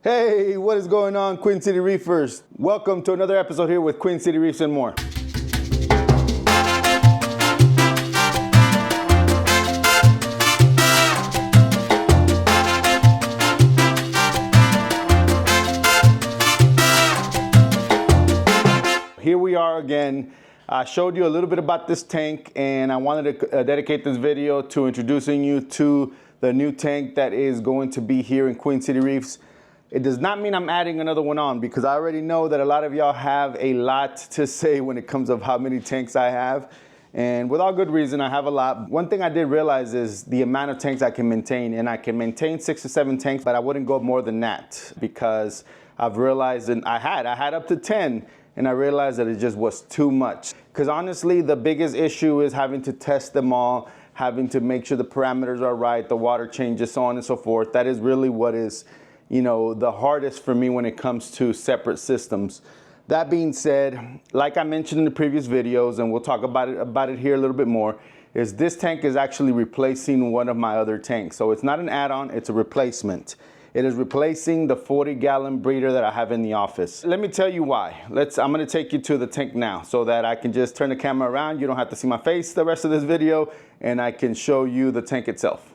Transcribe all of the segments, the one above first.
Hey, what is going on, Queen City Reefers? Welcome to another episode here with Queen City Reefs and more. Here we are again. I showed you a little bit about this tank, and I wanted to dedicate this video to introducing you to the new tank that is going to be here in Queen City Reefs. It does not mean I'm adding another one on, because I already know that a lot of y'all have a lot to say when it comes of how many tanks I have. And with all good reason, I have a lot. One thing I did realize is the amount of tanks I can maintain, and I can maintain 6 or 7 tanks, but I wouldn't go more than that, because I've realized, and I had up to 10, and I realized that it just was too much. Because honestly, the biggest issue is having to test them all, having to make sure the parameters are right, the water changes, so on and so forth. That is really what is, you know, the hardest for me when it comes to separate systems. That being said, like I mentioned in the previous videos, and we'll talk about it here a little bit more, is this tank is actually replacing one of my other tanks. So it's not an add-on, it's a replacement. It is replacing the 40-gallon breeder that I have in the office. Let me tell you why. I'm gonna take you to the tank now so that I can just turn the camera around. You don't have to see my face the rest of this video, and I can show you the tank itself.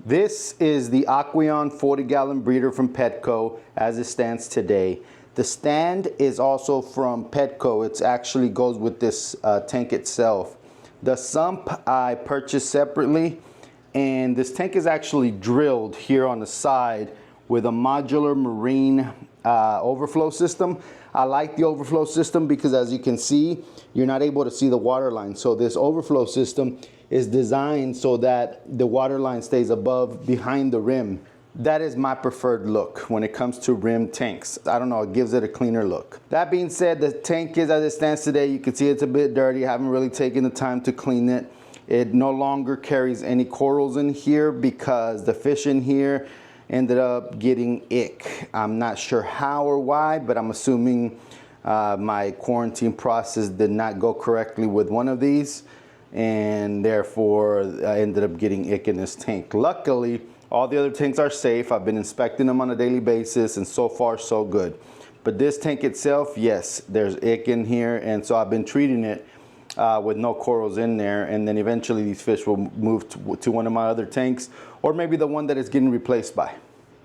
This is the Aqueon 40-gallon breeder from Petco as it stands today. The stand is also from Petco. It actually goes with this tank itself. The sump I purchased separately, and this tank is actually drilled here on the side with a modular marine overflow system. I like the overflow system because, as you can see, you're not able to see the water line. So this overflow system is designed so that the water line stays behind the rim. That is my preferred look when it comes to rim tanks. I don't know, it gives it a cleaner look. That being said, the tank is as it stands today. You can see it's a bit dirty. I haven't really taken the time to clean it. It no longer carries any corals in here because the fish in here ended up getting ick. I'm not sure how or why, but I'm assuming my quarantine process did not go correctly with one of these, and therefore I ended up getting ick in this tank. Luckily, all the other tanks are safe. I've been inspecting them on a daily basis, and so far so good. But this tank itself, yes, there's ick in here, and so I've been treating it with no corals in there, and then eventually these fish will move to one of my other tanks, or maybe the one that it's getting replaced by.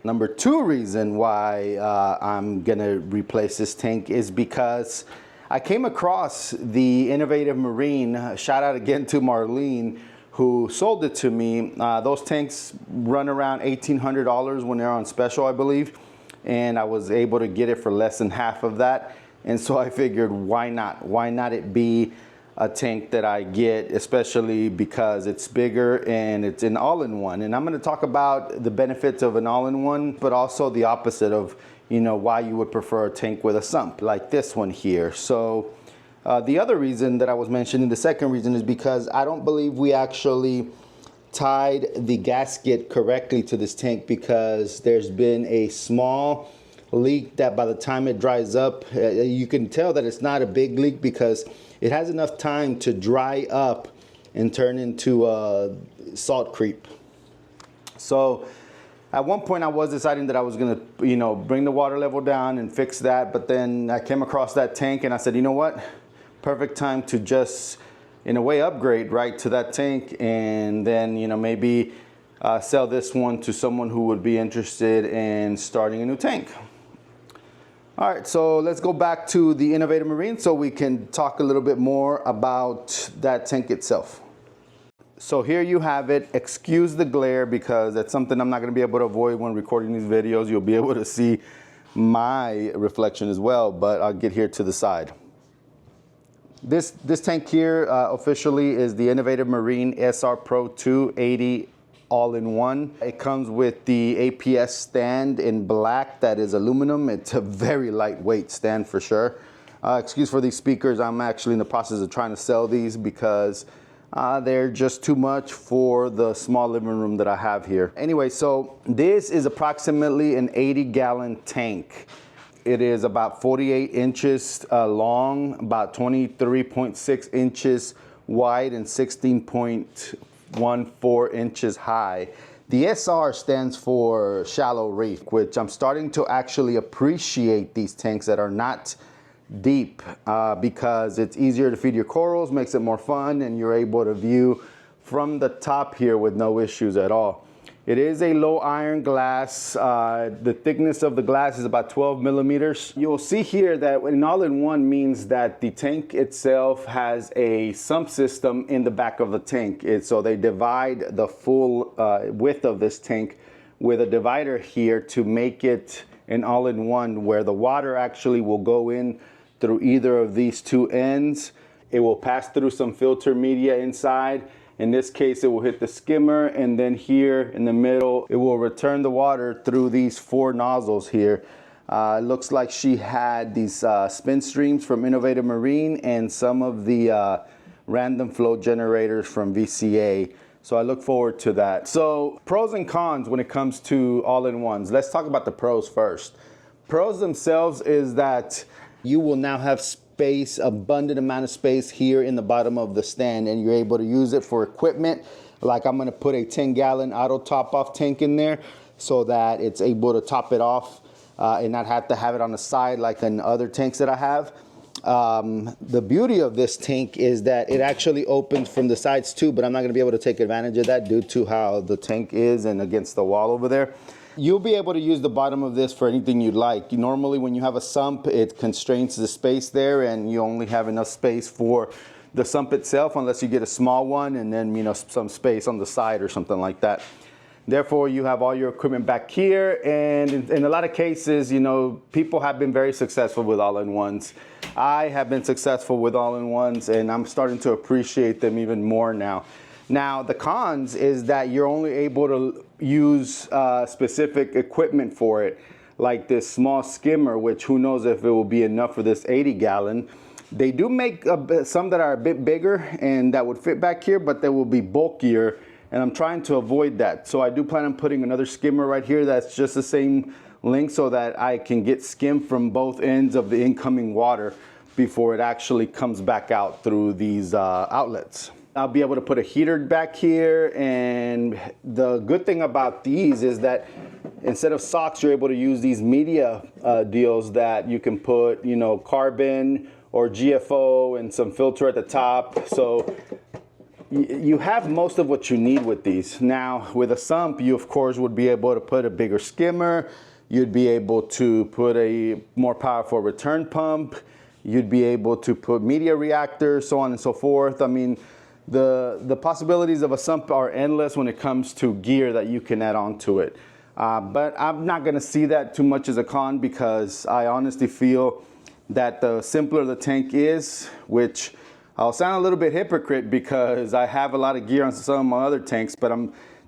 Number 2 reason why I'm gonna replace this tank is because I came across the Innovative Marine. Shout out again to Marlene, who sold it to me. Those tanks run around $1,800 when they're on special, I believe, and I was able to get it for less than half of that. And so I figured, why not? Why not it be a tank that I get, especially because it's bigger and it's an all-in-one. And I'm going to talk about the benefits of an all-in-one, but also the opposite of, you know, why you would prefer a tank with a sump like this one here. So the other reason that I was mentioning, the second reason, is because I don't believe we actually tied the gasket correctly to this tank, because there's been a small leak that by the time it dries up, you can tell that it's not a big leak because it has enough time to dry up and turn into salt creep. So at one point I was deciding that I was gonna, you know, bring the water level down and fix that, but then I came across that tank and I said, you know what? Perfect time to just, in a way, upgrade right to that tank, and then, you know, maybe sell this one to someone who would be interested in starting a new tank. All right, so let's go back to the Innovative Marine so we can talk a little bit more about that tank itself. So here you have it. Excuse the glare because that's something I'm not going to be able to avoid when recording these videos. You'll be able to see my reflection as well, but I'll get here to the side. This tank here officially is the Innovative Marine SR Pro 280 all-in-one. It comes with the APS stand in black that is aluminum. It's a very lightweight stand for sure. Excuse for these speakers. I'm actually in the process of trying to sell these because they're just too much for the small living room that I have here. Anyway, so this is approximately an 80-gallon tank. It is about 48 inches long, about 23.6 inches wide, and 16.14 inches high. The SR stands for shallow reef, which I'm starting to actually appreciate these tanks that are not deep because it's easier to feed your corals, makes it more fun, and you're able to view from the top here with no issues at all. It is a low iron glass. The thickness of the glass is about 12 millimeters. You'll see here that an all-in-one means that the tank itself has a sump system in the back of the tank. So they divide the full width of this tank with a divider here to make it an all-in-one, where the water actually will go in through either of these two ends. It will pass through some filter media inside. In this case, it will hit the skimmer, and then here in the middle, it will return the water through these 4 nozzles here. It looks like she had these spin streams from Innovative Marine and some of the random flow generators from VCA. So I look forward to that. So pros and cons when it comes to all-in-ones. Let's talk about the pros first. Pros themselves is that you will now have space, abundant amount of space here in the bottom of the stand, and you're able to use it for equipment. Like I'm gonna put a 10-gallon auto top-off tank in there so that it's able to top it off and not have to have it on the side like in other tanks that I have. The beauty of this tank is that it actually opens from the sides too, but I'm not gonna be able to take advantage of that due to how the tank is and against the wall over there. You'll be able to use the bottom of this for anything you'd like. Normally when you have a sump, it constrains the space there, and you only have enough space for the sump itself unless you get a small one, and then some space on the side or something like that. Therefore, you have all your equipment back here, and in a lot of cases, people have been very successful with all-in-ones. I have been successful with all-in-ones, and I'm starting to appreciate them even more now. Now, the cons is that you're only able to use specific equipment for it, like this small skimmer, which who knows if it will be enough for this 80-gallon. They do make some that are a bit bigger and that would fit back here, but they will be bulkier, and I'm trying to avoid that. So I do plan on putting another skimmer right here that's just the same length so that I can get skim from both ends of the incoming water before it actually comes back out through these outlets. I'll be able to put a heater back here, and the good thing about these is that instead of socks, you're able to use these media deals that you can put, carbon or GFO and some filter at the top. So you have most of what you need with these. Now, with a sump, you of course would be able to put a bigger skimmer. You'd be able to put a more powerful return pump. You'd be able to put media reactors, so on and so forth. I mean, the possibilities of a sump are endless when it comes to gear that you can add on to it. But I'm not gonna see that too much as a con, because I honestly feel that the simpler the tank is, which I'll sound a little bit hypocrite because I have a lot of gear on some of my other tanks, but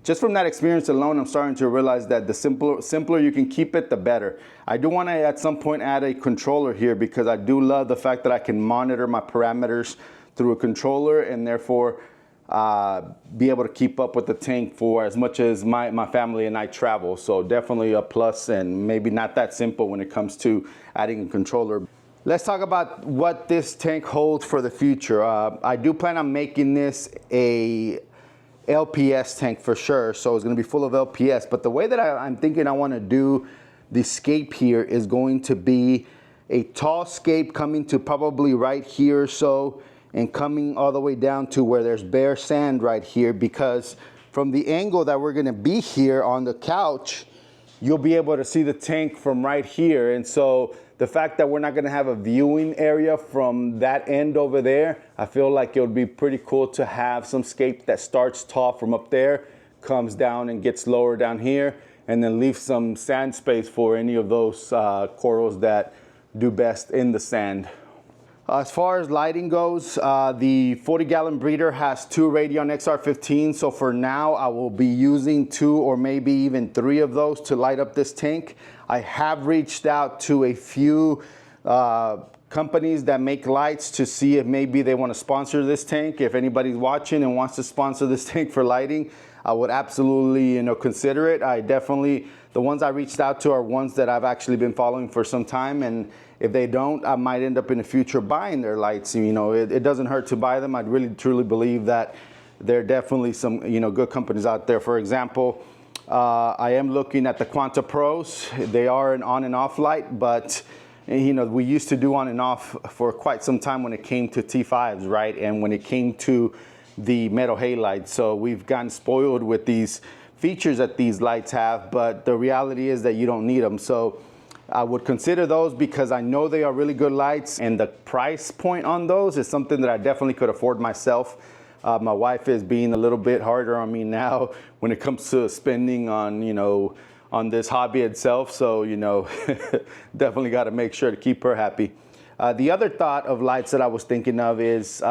just from that experience alone, I'm starting to realize that the simpler you can keep it, the better. I do want to at some point add a controller here, because I do love the fact that I can monitor my parameters through a controller, and therefore be able to keep up with the tank for as much as my family and I travel. So definitely a plus, and maybe not that simple when it comes to adding a controller. Let's talk about what this tank holds for the future. I do plan on making this a LPS tank for sure, so it's going to be full of LPS. But the way that I'm thinking I want to do the Scape here is going to be a tall Scape coming to probably right here or so, and coming all the way down to where there's bare sand right here, because from the angle that we're going to be here on the couch, you'll be able to see the tank from right here. And so the fact that we're not going to have a viewing area from that end over there, I feel like it would be pretty cool to have some Scape that starts tall from up there, comes down and gets lower down here, and then leave some sand space for any of those corals that do best in the sand. As far as lighting goes, the 40-gallon breeder has 2 Radion XR15, so for now I will be using 2 or maybe even 3 of those to light up this tank. I have reached out to a few companies that make lights to see if maybe they want to sponsor this tank. If anybody's watching and wants to sponsor this tank for lighting, I would absolutely consider it. The ones I reached out to are ones that I've actually been following for some time, and if they don't, I might end up in the future buying their lights. It doesn't hurt to buy them. I really truly believe that there are definitely some good companies out there. For example, I am looking at the Quanta Pros. They are an on and off light, but you know, we used to do on and off for quite some time when it came to T5s, right? And when it came to the metal halides. So we've gotten spoiled with these features that these lights have, but the reality is that you don't need them. So I would consider those because I know they are really good lights, and the price point on those is something that I definitely could afford myself. My wife is being a little bit harder on me now when it comes to spending on, you know, on this hobby itself. So, you know, definitely got to make sure to keep her happy. The other thought of lights that I was thinking of is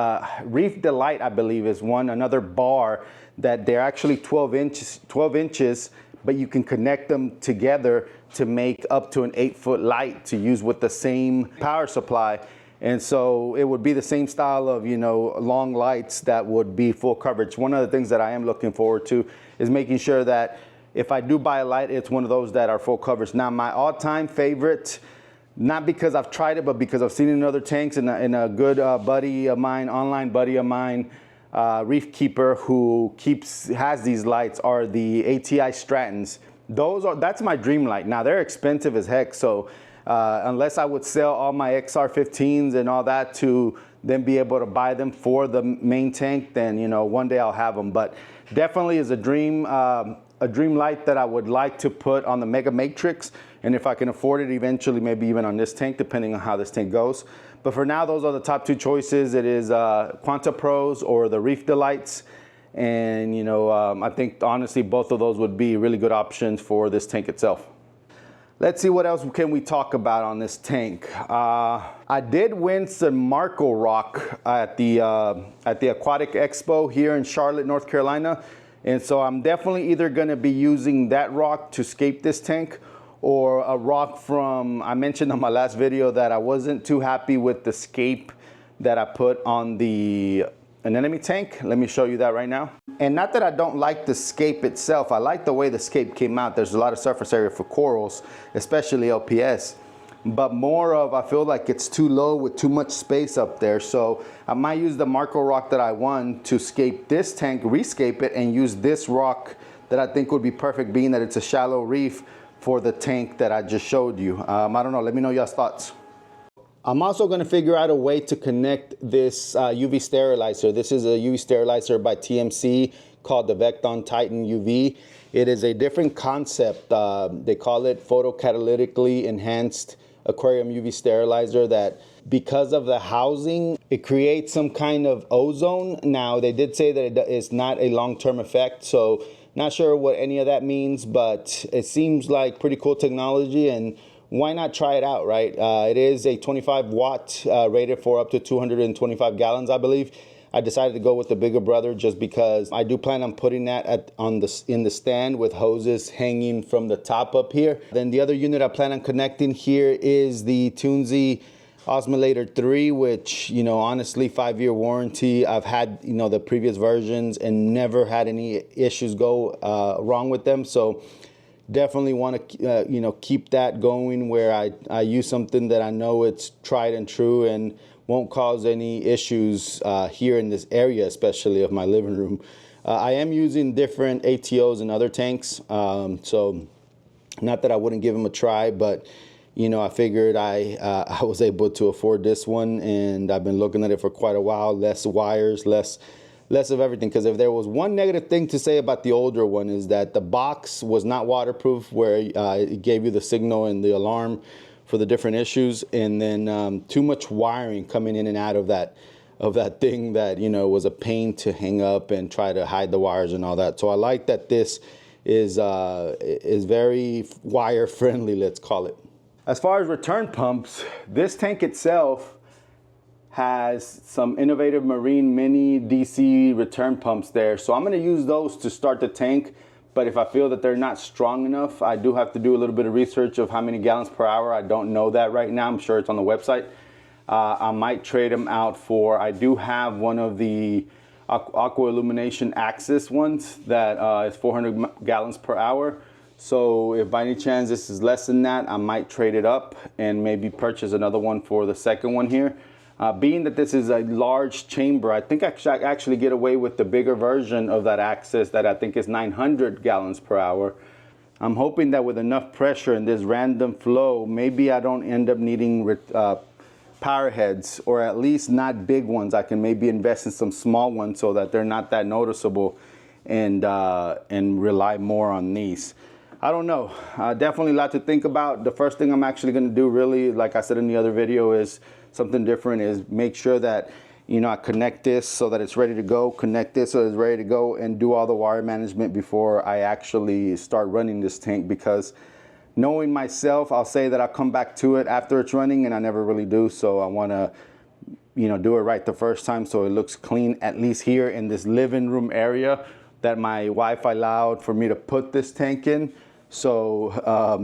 Reef Delight, I believe, is another bar that they're actually 12 inches, but you can connect them together to make up to an 8-foot light to use with the same power supply. And so it would be the same style of, you know, long lights that would be full coverage. One of the things that I am looking forward to is making sure that if I do buy a light, it's one of those that are full coverage. Now, my all-time favorite, not because I've tried it, but because I've seen it in other tanks, and a good buddy of mine, online buddy of mine, Reef Keeper, who has these lights, are the ATI Stratons. That's my dream light. Now, they're expensive as heck, so unless I would sell all my XR15s and all that to then be able to buy them for the main tank, then, you know, one day I'll have them. But definitely is a dream light that I would like to put on the Mega Matrix, and if I can afford it eventually, maybe even on this tank, depending on how this tank goes. But for now, those are the top two choices. It is Quanta Pros or the Reef Delights. And, you know, I think honestly both of those would be really good options for this tank itself. Let's see what else can we talk about on this tank. I did win some Marco Rock at the Aquatic Expo here in Charlotte, North Carolina. And so I'm definitely either gonna be using that rock to scape this tank, or a rock from, I mentioned on my last video that I wasn't too happy with the Scape that I put on the anemone tank. Let me show you that right now. And not that I don't like the Scape itself, I like the way the Scape came out. There's a lot of surface area for corals, especially LPS, but more of, I feel like it's too low with too much space up there. So I might use the Marco Rock that I won to scape this tank, rescape it, and use this rock that I think would be perfect, being that it's a shallow reef, for the tank that I just showed you. I don't know, let me know y'all's thoughts. I'm also gonna figure out a way to connect this UV sterilizer. This is a UV sterilizer by TMC called the Vecton Titan UV. It is a different concept. They call it photocatalytically enhanced aquarium UV sterilizer, that because of the housing, it creates some kind of ozone. Now, they did say that it's not a long-term effect, so not sure what any of that means, but it seems like pretty cool technology, and why not try it out, right? It is a 25 watt rated for up to 225 gallons, I believe. I decided to go with the bigger brother just because I do plan on putting that in the stand with hoses hanging from the top up here. Then the other unit I plan on connecting here is the Tunzi Osmolator 3, which, you know, honestly, 5-year warranty. I've had, you know, the previous versions and never had any issues go wrong with them. So definitely want to, you know, keep that going where I use something that I know it's tried and true and won't cause any issues here in this area, especially of my living room. I am using different ATOs in other tanks. So not that I wouldn't give them a try, but you know, I figured I was able to afford this one, and I've been looking at it for quite a while. Less wires, less of everything. Because if there was one negative thing to say about the older one, is that the box was not waterproof, where it gave you the signal and the alarm for the different issues, and then too much wiring coming in and out of that thing that, you know, was a pain to hang up and try to hide the wires and all that. So I like that this is very wire friendly, let's call it. As far as return pumps, this tank itself has some innovative marine mini DC return pumps there. So I'm gonna use those to start the tank, but if I feel that they're not strong enough, I do have to do a little bit of research of how many gallons per hour. I don't know that right now. I'm sure it's on the website. I might trade them out for, I do have one of the Aqua Illumination Axis ones that is 400 gallons per hour. So if by any chance this is less than that, I might trade it up and maybe purchase another one for the second one here. Being that this is a large chamber, I think I should actually get away with the bigger version of that access that I think is 900 gallons per hour. I'm hoping that with enough pressure and this random flow, maybe I don't end up needing power heads, or at least not big ones. I can maybe invest in some small ones so that they're not that noticeable, and rely more on these. I don't know. Definitely a lot to think about. The first thing I'm actually going to do, really, like I said in the other video, is something different, is make sure that, you know, I connect this so that it's ready to go, connect this so it's ready to go, and do all the wire management before I actually start running this tank. Because knowing myself, I'll say that I'll come back to it after it's running, and I never really do. So I want to, you know, do it right the first time so it looks clean, at least here in this living room area that my wife allowed for me to put this tank in. So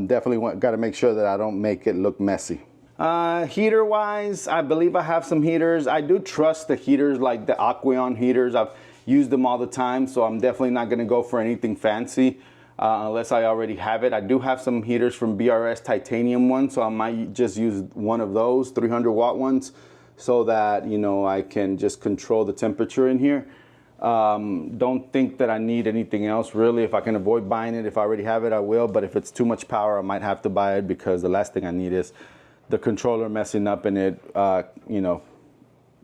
definitely got to make sure that I don't make it look messy. Heater wise, I believe I have some heaters. I do trust the heaters, like the Aqueon heaters. I've used them all the time, so I'm definitely not gonna go for anything fancy unless I already have it. I do have some heaters from BRS titanium ones, so I might just use one of those 300 watt ones so that, you know, I can just control the temperature in here. Don't think that I need anything else really. If I can avoid buying it, if I already have it, I will. But if it's too much power, I might have to buy it, because the last thing I need is the controller messing up and it, you know,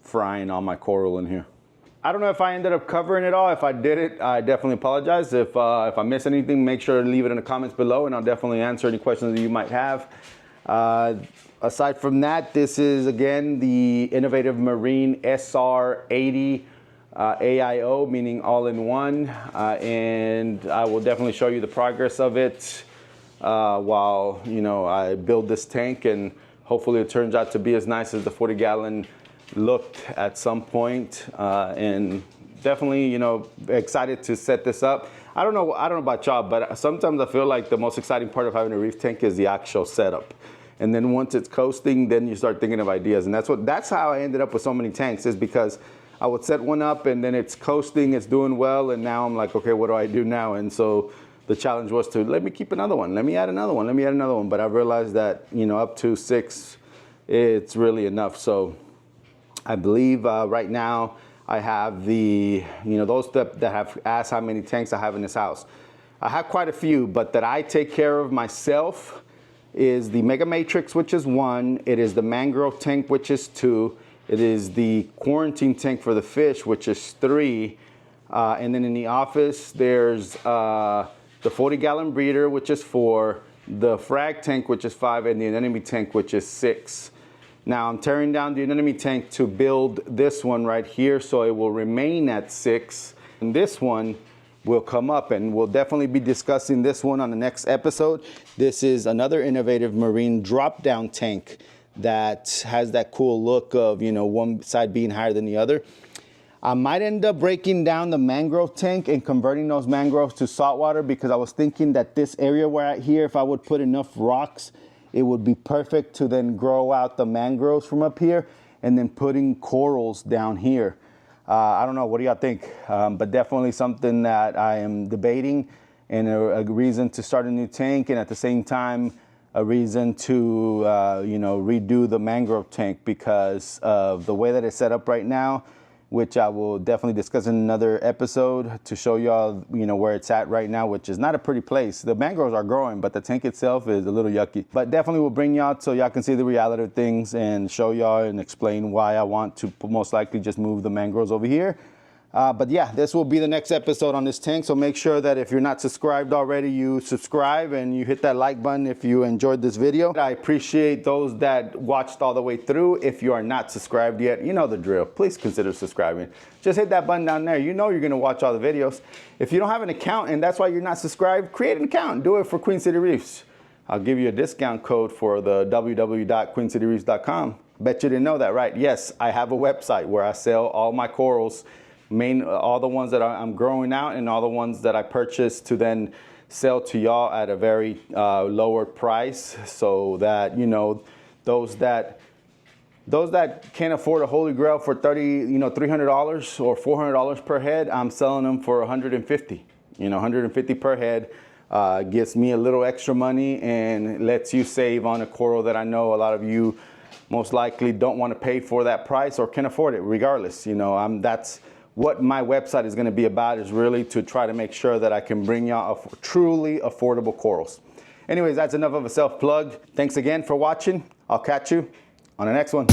frying all my coral in here. I don't know if I ended up covering it all. If I did it, I definitely apologize. If I missed anything, make sure to leave it in the comments below, and I'll definitely answer any questions that you might have. Aside from that, this is again the Innovative Marine SR80 AIO, meaning all-in-one, and I will definitely show you the progress of it while, you know, I build this tank, and hopefully it turns out to be as nice as the 40-gallon looked at some point. And definitely, you know, excited to set this up. I don't know about y'all, but sometimes I feel like the most exciting part of having a reef tank is the actual setup. And then once it's coasting, then you start thinking of ideas. And that's how I ended up with so many tanks, is because I would set one up and then it's coasting, it's doing well, and now I'm like, okay, what do I do now? And so the challenge was to let me keep another one, let me add another one, let me add another one. But I realized that, you know, up to 6, it's really enough. So I believe right now I have the, you know, those that have asked how many tanks I have in this house. I have quite a few, but that I take care of myself is the Mega Matrix, which is 1. It is the mangrove tank, which is 2. It is the quarantine tank for the fish, which is 3. And then in the office, there's the 40-gallon breeder, which is 4, the frag tank, which is 5, and the anemone tank, which is 6. Now I'm tearing down the anemone tank to build this one right here, so it will remain at 6. And this one will come up, and we'll definitely be discussing this one on the next episode. This is another Innovative Marine drop-down tank that has that cool look of, you know, one side being higher than the other. I might end up breaking down the mangrove tank and converting those mangroves to saltwater, because I was thinking that this area where I here, if I would put enough rocks, it would be perfect to then grow out the mangroves from up here, and then putting corals down here. I don't know, what do y'all think? But definitely something that I am debating, and a reason to start a new tank, and at the same time, a reason to you know, redo the mangrove tank because of the way that it's set up right now, which I will definitely discuss in another episode to show y'all, you know, where it's at right now, which is not a pretty place. The mangroves are growing, but the tank itself is a little yucky. But definitely will bring y'all so y'all can see the reality of things and show y'all and explain why I want to most likely just move the mangroves over here. But yeah, this will be the next episode on this tank. So make sure that if you're not subscribed already, you subscribe and you hit that like button if you enjoyed this video. I appreciate those that watched all the way through. If you are not subscribed yet, you know the drill. Please consider subscribing. Just hit that button down there. You know you're gonna watch all the videos. If you don't have an account and that's why you're not subscribed, create an account. Do it for Queen City Reefs. I'll give you a discount code for the www.queencityreefs.com. Bet you didn't know that, right? Yes, I have a website where I sell all my corals, all the ones that I'm growing out and all the ones that I purchase to then sell to y'all at a very lower price, so that, you know, those that can't afford a Holy Grail for $300 or $400 per head, I'm selling them for $150. You know, $150 per head gets me a little extra money and lets you save on a coral that I know a lot of you most likely don't want to pay for that price or can afford it regardless. You know, that's what my website is going to be about, is really to try to make sure that I can bring y'all truly affordable corals. Anyways, that's enough of a self plug. Thanks again for watching. I'll catch you on the next one.